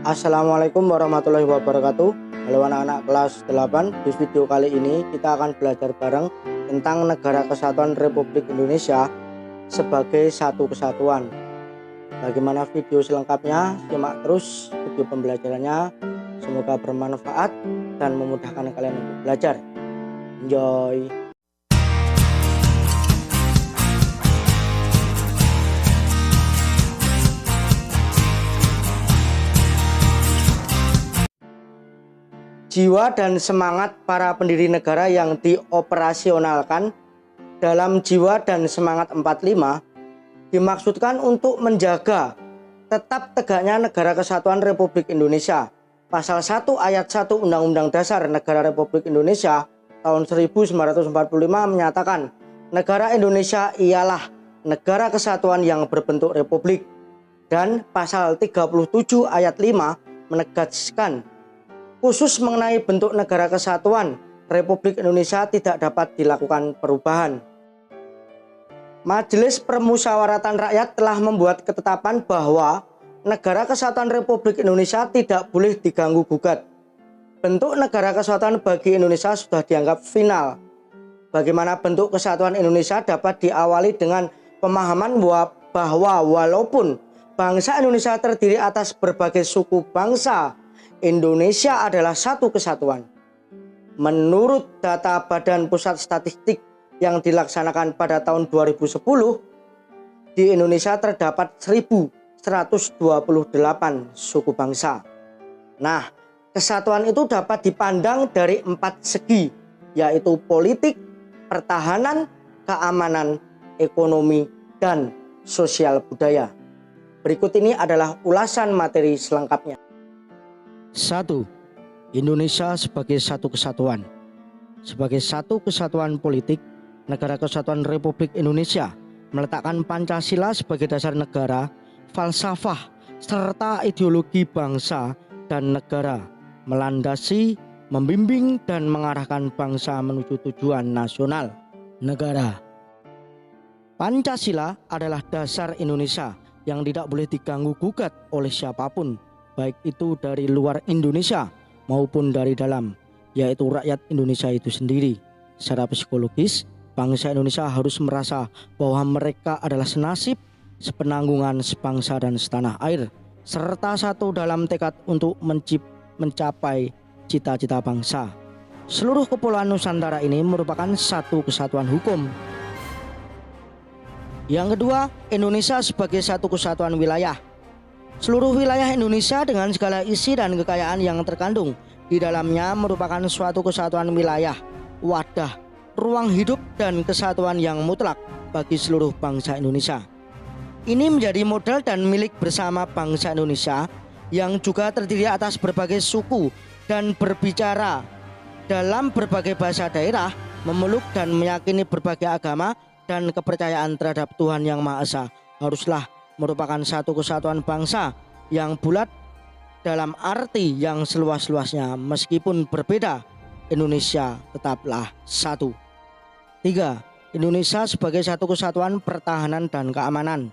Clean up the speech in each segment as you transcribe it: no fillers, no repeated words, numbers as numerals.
Assalamualaikum warahmatullahi wabarakatuh. Halo anak-anak kelas 8. Di video kali ini kita akan belajar bareng tentang Negara Kesatuan Republik Indonesia sebagai satu kesatuan. Bagaimana video selengkapnya? Simak terus video pembelajarannya. Semoga bermanfaat dan memudahkan kalian untuk belajar. Enjoy. Jiwa dan semangat para pendiri negara yang dioperasionalkan dalam Jiwa dan Semangat 45 dimaksudkan untuk menjaga tetap tegaknya Negara Kesatuan Republik Indonesia. Pasal 1 ayat 1 Undang-Undang Dasar Negara Republik Indonesia tahun 1945 menyatakan negara Indonesia ialah negara kesatuan yang berbentuk republik, dan pasal 37 ayat 5 menegaskan khusus mengenai bentuk negara kesatuan Republik Indonesia tidak dapat dilakukan perubahan. Majelis Permusyawaratan Rakyat telah membuat ketetapan bahwa Negara Kesatuan Republik Indonesia tidak boleh diganggu gugat. Bentuk negara kesatuan bagi Indonesia sudah dianggap final. Bagaimana bentuk kesatuan Indonesia dapat diawali dengan pemahaman bahwa walaupun bangsa Indonesia terdiri atas berbagai suku bangsa, Indonesia adalah satu kesatuan. Menurut data Badan Pusat Statistik yang dilaksanakan pada tahun 2010, di Indonesia terdapat 1.128 suku bangsa. Nah, kesatuan itu dapat dipandang dari 4 segi, yaitu politik, pertahanan, keamanan, ekonomi, dan sosial budaya. Berikut ini adalah ulasan materi selengkapnya. 1. Indonesia sebagai satu kesatuan. Sebagai satu kesatuan politik, Negara Kesatuan Republik Indonesia meletakkan Pancasila sebagai dasar negara, falsafah, serta ideologi bangsa dan negara, melandasi, membimbing, dan mengarahkan bangsa menuju tujuan nasional negara. Pancasila adalah dasar Indonesia yang tidak boleh diganggu gugat oleh siapapun, baik itu dari luar Indonesia maupun dari dalam, yaitu rakyat Indonesia itu sendiri. Secara psikologis, bangsa Indonesia harus merasa bahwa mereka adalah senasib, sepenanggungan, sebangsa dan setanah air, serta satu dalam tekad untuk mencapai cita-cita bangsa. Seluruh kepulauan Nusantara ini merupakan satu kesatuan hukum. Yang kedua, Indonesia sebagai satu kesatuan wilayah. Seluruh wilayah Indonesia dengan segala isi dan kekayaan yang terkandung di dalamnya merupakan suatu kesatuan wilayah, wadah, ruang hidup dan kesatuan yang mutlak bagi seluruh bangsa Indonesia. Ini menjadi modal dan milik bersama bangsa Indonesia yang juga terdiri atas berbagai suku dan berbicara dalam berbagai bahasa daerah, memeluk dan meyakini berbagai agama dan kepercayaan terhadap Tuhan Yang Maha Esa, haruslah merupakan satu kesatuan bangsa yang bulat dalam arti yang seluas-luasnya. Meskipun berbeda, Indonesia tetaplah satu. 3. Indonesia sebagai satu kesatuan pertahanan dan keamanan.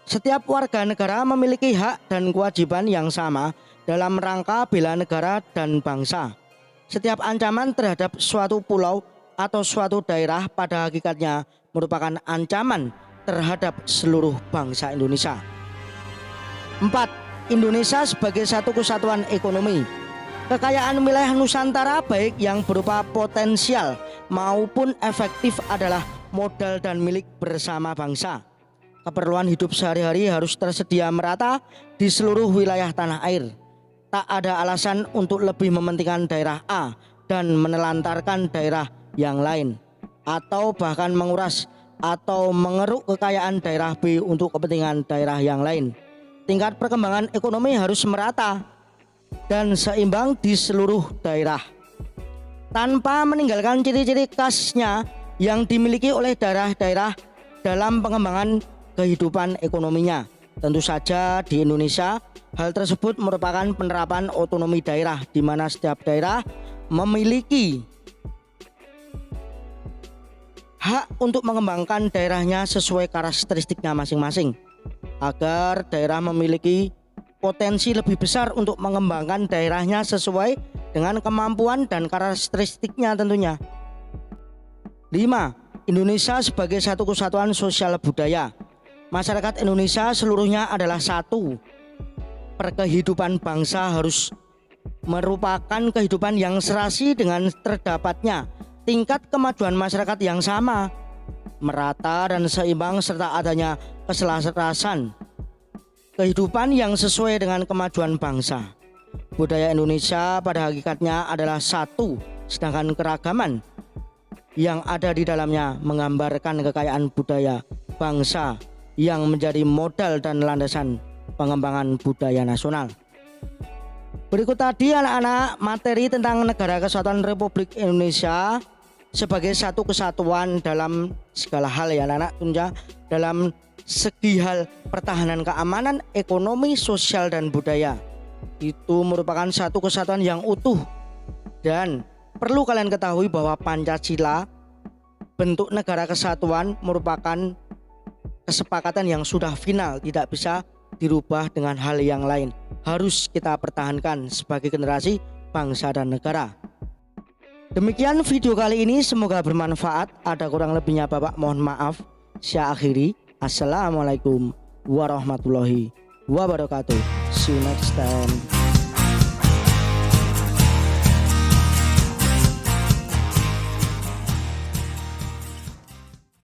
Setiap warga negara memiliki hak dan kewajiban yang sama dalam rangka bela negara dan bangsa. Setiap ancaman terhadap suatu pulau atau suatu daerah pada hakikatnya merupakan ancaman terhadap seluruh bangsa Indonesia. 4. Indonesia sebagai satu kesatuan ekonomi. Kekayaan wilayah Nusantara baik yang berupa potensial maupun efektif adalah modal dan milik bersama bangsa. Keperluan hidup sehari-hari harus tersedia merata di seluruh wilayah tanah air. Tak ada alasan untuk lebih mementingkan daerah A dan menelantarkan daerah yang lain, atau bahkan menguras atau mengeruk kekayaan daerah B untuk kepentingan daerah yang lain. Tingkat perkembangan ekonomi harus merata dan seimbang di seluruh daerah, tanpa meninggalkan ciri-ciri khasnya yang dimiliki oleh daerah-daerah dalam pengembangan kehidupan ekonominya. Tentu saja di Indonesia hal tersebut merupakan penerapan otonomi daerah, di mana setiap daerah memiliki hak untuk mengembangkan daerahnya sesuai karakteristiknya masing-masing, agar daerah memiliki berpotensi lebih besar untuk mengembangkan daerahnya sesuai dengan kemampuan dan karakteristiknya tentunya. 5. Indonesia sebagai satu kesatuan sosial budaya. Masyarakat Indonesia seluruhnya adalah satu. Perkehidupan bangsa harus merupakan kehidupan yang serasi dengan terdapatnya tingkat kemajuan masyarakat yang sama, merata dan seimbang serta adanya keselarasan kehidupan yang sesuai dengan kemajuan bangsa. Budaya Indonesia pada hakikatnya adalah satu, sedangkan keragaman yang ada di dalamnya menggambarkan kekayaan budaya bangsa yang menjadi modal dan landasan pengembangan budaya nasional. Berikut tadi anak-anak materi tentang Negara Kesatuan Republik Indonesia sebagai satu kesatuan dalam segala hal ya anak-anak tunja, dalam segi hal pertahanan keamanan, ekonomi, sosial dan budaya. Itu merupakan satu kesatuan yang utuh. Dan perlu kalian ketahui bahwa Pancasila, bentuk negara kesatuan, merupakan kesepakatan yang sudah final, tidak bisa dirubah dengan hal yang lain. Harus kita pertahankan sebagai generasi bangsa dan negara. Demikian video kali ini, semoga bermanfaat. Ada kurang lebihnya Bapak mohon maaf. Saya akhiri. Assalamualaikum warahmatullahi wabarakatuh. See you next time.